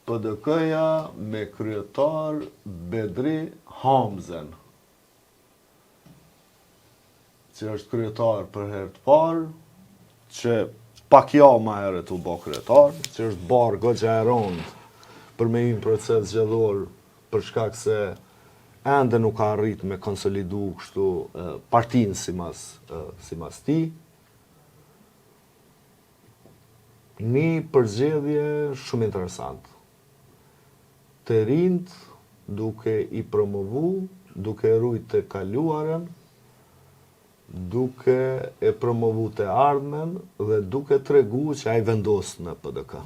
PDK-ja me kryetar Bedri Hamzen, që është kryetar për herë të parë, që pak ma herët u bë kryetar, që është barë goxha e rondë për me një proces zgjedhor për shkak se ende nuk ka arrit me konsolidu kështu partinë simas tij. Një përzgjedhje shumë interesant. Të rinjt duke i promovu, duke rujt të kaluarën, duke e promovu të ardhmen dhe duke tregu që ai vendos në PDK.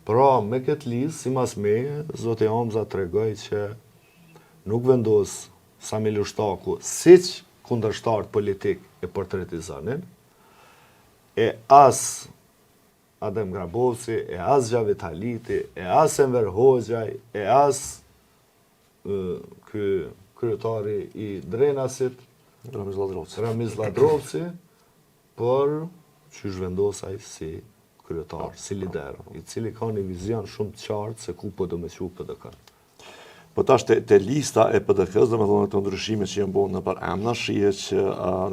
Pra, me këtë listë, simas meje, zoti Hamza tregoi që nuk vendos Sami Lushtaku siç kundërshtarët politik e portretizonin, e as Adem Grabovci, e as Xhavit Haliti, e as Enver Hoxhaj, e as ky kryetari i Drenasit, Ramiz Ladrovci, por që zhvendos ai si kryetar, si lider, i cili ka një vizion shumë të qartë se ku po do me qu PDK. Po tash te lista e PDK-s, domethënë ato ndryshime që janë bërë nëpër emra, shihet që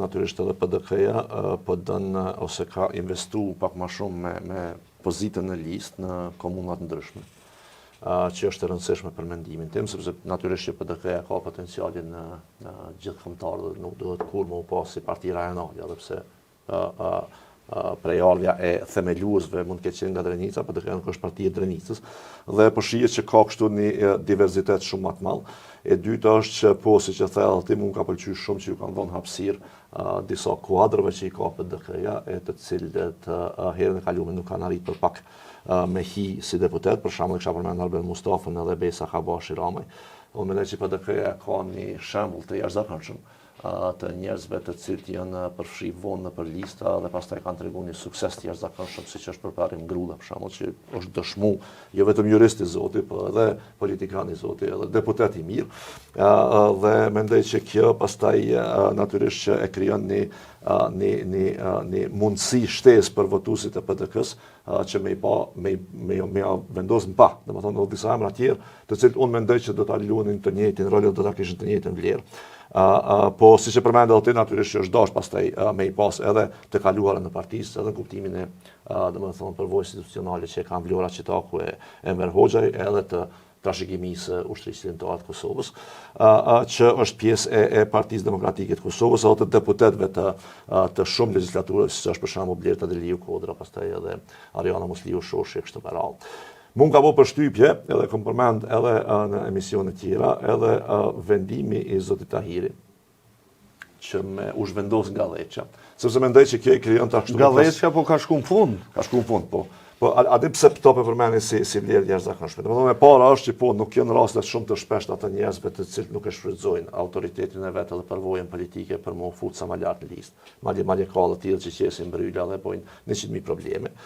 natyrisht edhe PDK-ja po dën ose ka investu pak më shumë me pozitën në listë në komuna të ndryshme. Që është e rëndësishme për mendimin tim, sepse natyrisht që PDK-ja ka potencialin në gjithë kombëtar dhe nuk duhet kur më u pas si parti rajonale, edhe pse prejarja e themeluesve mund të ketë qenë nga Drenica, PDK-ja nuk është partia e Drenicës, dhe po shihet që ka kështu një diverzitet shumë më të madh. E dyta është që po, siç e thënë ti, mua ka pëlqyer shumë që ju kanë dhënë hapësirë disa kuadrëve që i ka PDK-ja, e të cilët herën e kaluar nuk kanë arritur pak me hi si deputet, për shembull kisha përmend Albert Mustafën edhe Besa Kabashi Ramaj. Unë mendoj që PDK-ja ka një shembull të jashtëzakonshëm të njerëzve të cilët janë përfshi vonë për lista dhe pastaj kanë treguar një sukses të jashtëzakonshëm, siç është përparim Grulla për shembull, që është dëshmu jo vetëm juristi zoti, por edhe politikani zoti, edhe deputet i mirë. Dhe mendoj që kjo pastaj natyrisht që e krijon një mundësi shtesë për votuesit e PDK-s që me vendos në pa, domethënë edhe disa emra të tjerë, të cilët unë mendoj që do ta luanin të njëjtin rol, do ta kishin të njëjtën vlerë. Po siç e përmendë ti, natyrisht që është dash pastaj me i pas edhe të kaluarën në partisë, edhe në kuptimin e domethënë përvojës institucionale që kanë vlora qitaku e Enver Hoxhaj, edhe të trashëgimisë ushtrisë kombëtare të Kosovës, që është pjesë e Partisë Demokratike të Kosovës, edhe të deputetëve të shumë legjislaturës, siç është për shembull Blerta Deliu Kodra, pastaj edhe Ariana Musliu Shoshi kështu me radhë. Mund ka bërë përshtypje, edhe kam përmend edhe në emisione të tjera, edhe vendimi i zotit Tahiri, që u zhvendos nga Galleçja. Sepse mendoj që kjo i krijon ta kështu. Galleçja po ka shku në fund. Ka shku në fund, po. Po atë pse to po përmendni si vlerë jashtëzakonshme. Domethënë e para është që po nuk janë raste shumë të shpeshta të njerëzve të cilët nuk e shfrytëzojnë autoritetin e vet edhe përvojën politike për më fut sa më lart në listë. Madje ka të tillë që qesin mbrojtja dhe bojnë 100.000 probleme.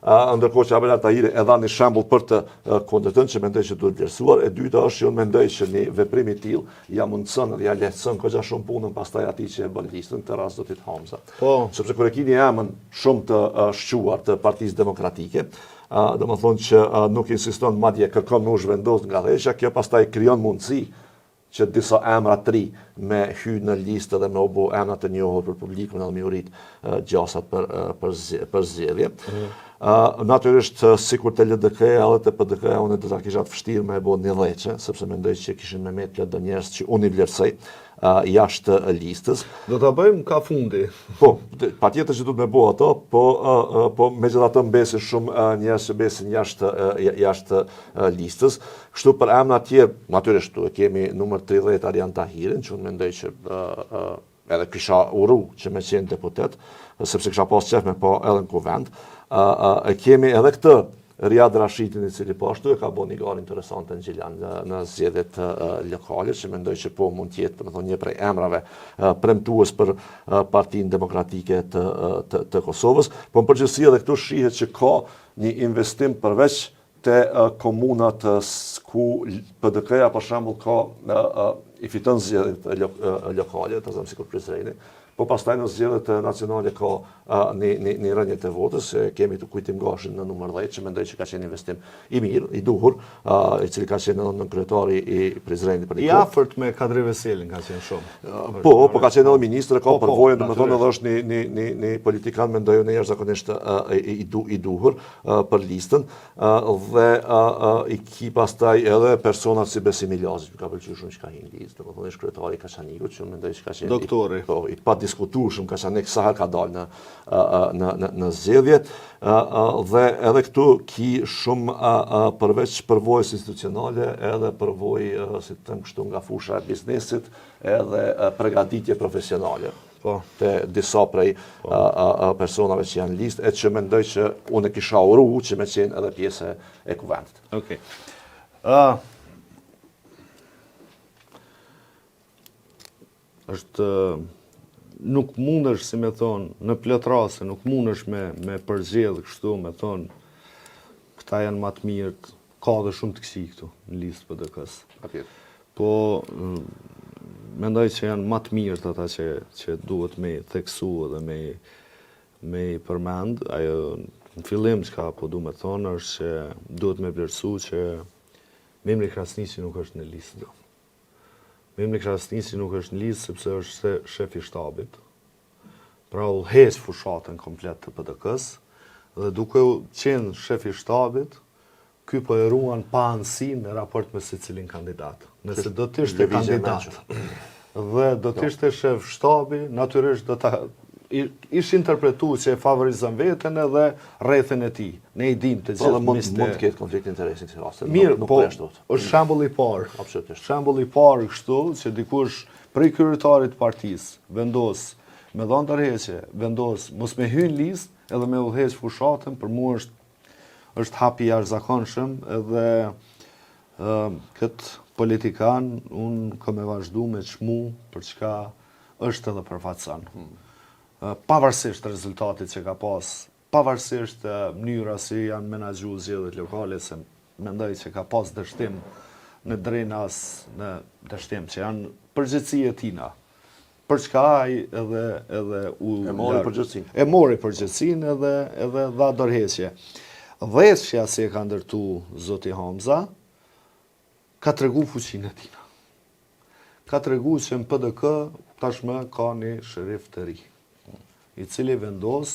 Ndërkohë që Abela Tahiri e dha një shembull për të kundërtën që mendoj që duhet vlerësuar. E dyta është që unë mendoj që një veprim i tillë ja mundson dhe ja lehtëson goxha shumë punën pastaj atij që e bën listën, të rast zotit Hamza. Po, sepse kur e keni emrin shumë të shquar të Partisë Demokratike, domethënë që nuk insiston, madje kërkon me u zhvendos nga Galleçja, kjo pastaj krijon mundësi që disa emra të ri me hy në listë dhe me u bë emra të njohur për publikun edhe me u rit gjasat për zgjedhje. Natyrisht sikur të LDK-ja edhe të PDK-ja unë do ta kisha të vështirë me e bë një dheqe, sepse mendoj që kishin me met plot njerëz që unë i vlerësoj jashtë listës. Do ta bëjmë ka fundi. Po, patjetër që duhet me bëu ato, po megjithatë mbesin shumë njerëz që besin jashtë listës. Kështu për emra të tjerë, natyrisht tu kemi numër 30 Arian Tahirin, që unë mendoj që edhe kisha uru që me qenë deputet, sepse kisha pas qef me pa edhe në kuvend. Kemi edhe këtë Riad Rashidin, i cili po ashtu e ka bërë një garë interesante në Gjilan në zgjedhjet lokale, që mendoj që po mund të jetë, domethënë, një prej emrave premtues për Partinë Demokratike të Kosovës, po në përgjithësi edhe këtu shihet që ka një investim përveç te komunat ku PDK-ja për shembull ka i fiton zgjedhjet lokale, të them sikur Prizreni, po pastaj në zgjedhjet nacionale ka një rënje të votës, kemi të kujtim Gashin në numër 10, që mendoj që ka qenë investim i mirë, i duhur, i cili ka qenë në kryetari i Prizrenit për I afërt me Kadri Veselin ka qenë shumë. Po ka qenë edhe ministër, ka përvojën, domethënë edhe është një politikan mendoj unë jashtëzakonisht i duhur për listën, dhe i ki pastaj edhe personat si Besim Ilazi, që ka pëlqyer shumë që ka hinë listë, domethënë është kryetari Kaçanikut, që mendoj që ka qenë doktori. Po, i padiskutueshëm Kaçanik sa herë ka dalë në zgjedhjet, dhe edhe këtu ki shumë përveç përvojës institucionale, edhe përvojë, si të them kështu, nga fusha e biznesit, edhe përgatitje profesionale. Po. Të disa prej personave që janë listë, e që mendoj që unë kisha uru që me qenë edhe pjesë e kuventit. Okej. Është nuk mundesh, si me thonë, në plot raste nuk mundesh me përzgjedh kështu, me thonë, këta janë më të mirët, ka dhe shumë të këqij këtu në listë PDK-s. Po mendoj që janë më të mirët ata që duhet me theksu dhe me i përmend. Ajo në fillim çka po du me thonë është që duhet me vlerësu që Memri Krasniqi nuk është në listë. Memri Krasniqi nuk është në listë sepse është shefi shtabit. Pra u heq fushatën komplet të PDK-s dhe duke qenë shefi shtabit, ky po e ruan pa anësinë në raport me secilin kandidat. Nëse do të ishte kandidat dhe do të ishte shef shtabi, natyrisht do ta ish interpretu që e favorizon veten edhe rrethin e tij. Ne i dim të gjithë mund të ketë konflikt interesi në këtë rast. Mirë, po është shembull i parë. Absolutisht. Shembull i parë kështu që dikush prej kryetarit të partisë vendos me dhënë tërheqje, vendos mos me hyrë në listë edhe me udhëheq fushatën, për mua është hapi i jashtëzakonshëm, edhe këtë politikan unë kam e vazhdu me çmu për çka është edhe përfaqëson. Pavarësisht rezultatit që ka pas, pavarësisht mënyra si janë menaxhu zgjedhjet lokale, se mendoj që ka pas dështim në drenas, në dështim që janë përgjegjësi e tina. Për çka ai edhe e mori përgjegjësinë. E mori përgjegjësinë edhe dha dorëheqje. Dheshja si e ka ndërtu zoti Hamza, ka tregu fuqinë e tina. Ka tregu që në PDK tashmë ka një shërif të ri, i cili vendos,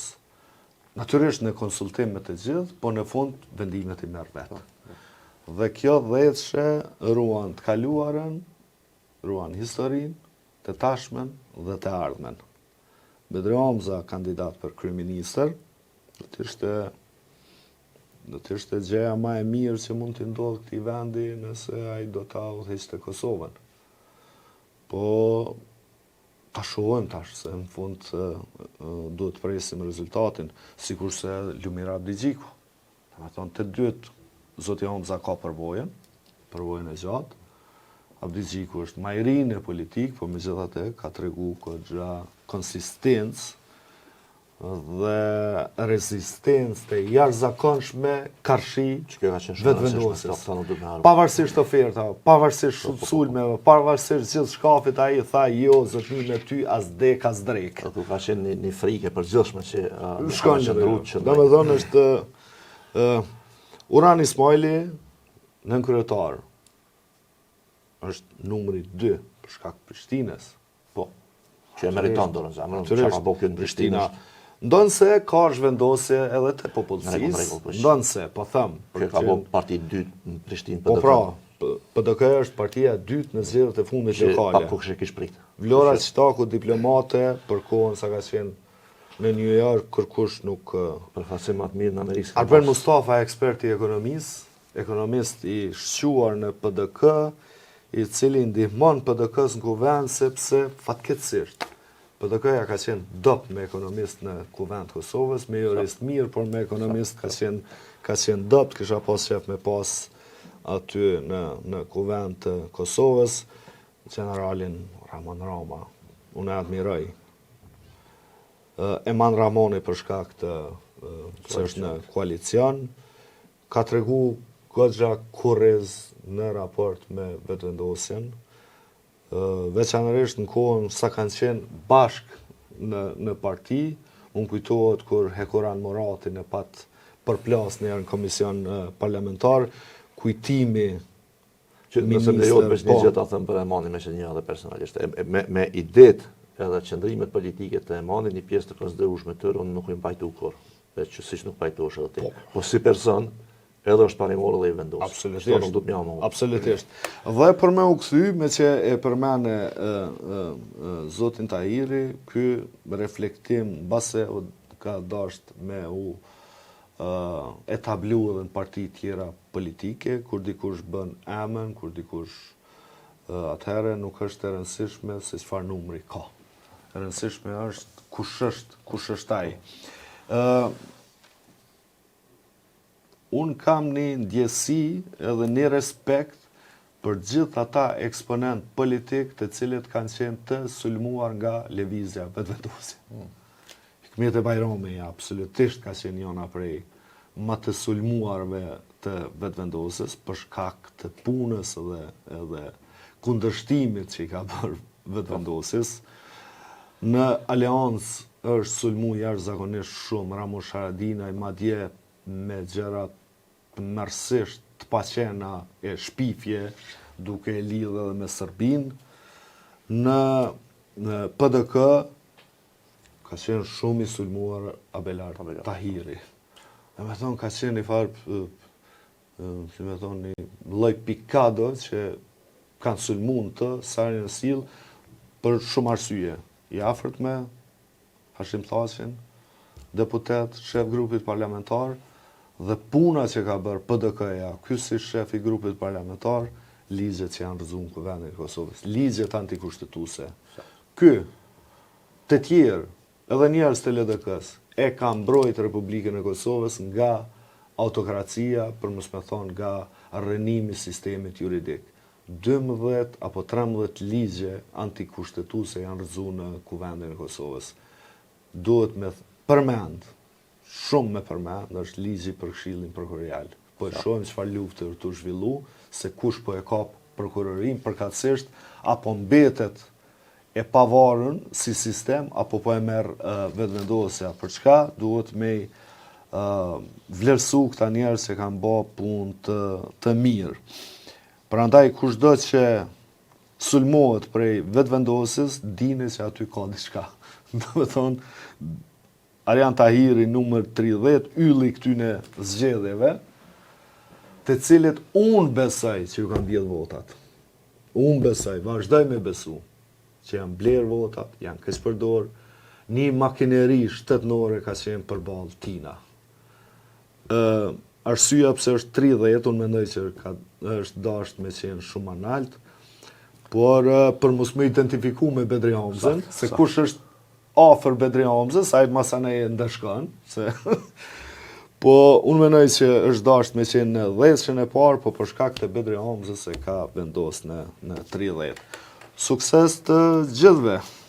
natyrisht në konsultim me të gjithë, po në fund vendimet i merr vetë. Dhe kjo dhejtshe ruan të kaluarën, ruan historinë, të tashmen dhe të ardhmen. Bedri Hamza, kandidat për kryeministër, do të ishte gjëja më e mirë që mund të ndodhë këtij vendi nëse ai do ta udhëheqte Kosovën. Po ta shohim tash se në fund duhet të presim rezultatin, sikurse Lumira Abdigjiku. Domethënë të dyt zoti Hamza ka përvojën e gjatë. Abdigjiku është më i ri në politikë, po megjithatë ka tregu goxha konsistencë dhe rezistencë të jashtëzakonshme karshi vetëvendosjes. Pavarësisht oferta, pavarësisht sulmeve, pavarësisht gjithë shkafit, ai tha jo, zotni me ty as dek as drek. Ato ka qenë një frikë e përgjithshme që shkon që domethënë është Uran Ismaili nën kryetar është numri 2 për shkak të Prishtinës. Po. Që e meriton dorën zemrën, çka ka bëu në Prishtinë. Ndonse ka zhvendosje edhe të popullsisë, ndonse, po them, që ka bëu parti e dytë në Prishtinë. Po pra, PDK është partia e dytë në zgjedhjet e fundit lokale. Pa kush e kish prit. Vlora Qitaku diplomate për kohën sa ka qenë në New York, kërkush nuk përfaqësim më të mirë në Amerikë. Arben Mustafa, eksperti i ekonomisë, ekonomist i shquar në PDK, i cili ndihmon PDK-s në kuvend sepse fatkeqësisht PDK-ja ka qenë dop me ekonomist në kuvend Kosovës, me jurist mirë, por me ekonomist ka qenë dop, kisha pas shef me pas aty në kuvend të Kosovës, generalin Ramon Rama, unë e admiroj. Eman Ramoni për shkak të që është në koalicion, ka tregu goxha kurriz në raport me vetëvendosjen, veçanërisht në kohën sa kanë qenë bashk në parti, unë kujtohet kur Hekuran Moratin e pat përplas në komision parlamentar, kujtimi Që nëse më lejohet veç një gjë ta them për Emanin me që një edhe personalisht. Me idet edhe qëndrimet politike të Emanit, një pjesë të konsiderueshme të tyre unë nuk i mbajtu kur. Veç që siç nuk pajtohesh edhe ti. Po si person, edhe është parimorë dhe i vendosur. Absolutisht. Nuk do të më Absolutisht. Dhe për me u kthy, me që e përmene zotin Tahiri, ky reflektim base ka dasht me u etablu edhe në parti tjera politike, kur dikush bën emën, kur dikush atëherë nuk është e rëndësishme se çfarë numri ka. E rëndësishme është kush është ai. Unë kam një ndjesi edhe një respekt për gjithë ata eksponent politik të cilët kanë qenë të sulmuar nga lëvizja vetëvendosje. Hikmet e Bajrami absolutisht ka qenë njëna prej më të sulmuarve të vetëvendosjes për shkak të punës edhe kundërshtimit që i ka bërë vetëvendosjes. Në Aleancë është sulmu jashtëzakonisht shumë Ramush Haradinaj, madje me gjërat mërësisht të paqena e shpifje, duke e lidhë edhe me Serbinë. Në PDK ka qenë shumë i sulmuar Abelar Tahiri. Dhe me thonë ka qenë një farë, si me thonë, një lloj pikado që kanë sulmuar të Sarin e Sill për shumë arsye. I afërt me Hashim Thaqin, deputet, shef grupit parlamentar, dhe puna që ka bërë PDK-ja, ky si shef i grupit parlamentar, ligjet që janë rëzuar në Kuvendin e Kosovës, ligjet antikushtetuese. Ky, të tjerë, edhe njerëz të LDK-s, e ka mbrojt Republikën e Kosovës nga autokracia, për mos me thonë nga rrënimi sistemit juridik. 12 apo 13 ligje antikushtetuese janë rëzuar në Kuvendin e Kosovës. Duhet me përmend, shumë me përmend, është ligji për Këshillin prokurorial. Po e shohim çfarë lufte të zhvillu, se kush po e ka prokurorin përkatësisht, apo mbetet e pavarur si sistem, apo po e merr vetëvendosja. Për çka duhet me vlerësu këta njerëz që kanë bërë punë të mirë. Prandaj kushdo që sulmohet prej vetëvendosjes, dini se aty ka diçka. Do të thonë, Arjan Tahiri numër 30, ylli këtyne zgjedhjeve, të cilët unë besoj që ju kanë mbjell votat. Unë besoj, vazhdoj me besu, që janë blerë votat, janë këspërdor, një makineri shtetënore ka qenë përballë tina. Arsyeja pse është 30, unë mendoj që është dasht me qenë shumë analt, por për mos më identifiku me Bedri Hamzën, se kush është afër Bedri Hamzës, ai masanej e ndeshkon, se po unë mendoj që është dasht me qenë në 10-shën e parë, po për shkak të Bedri Hamzës e ka vendos në 30. Sukses të gjithëve!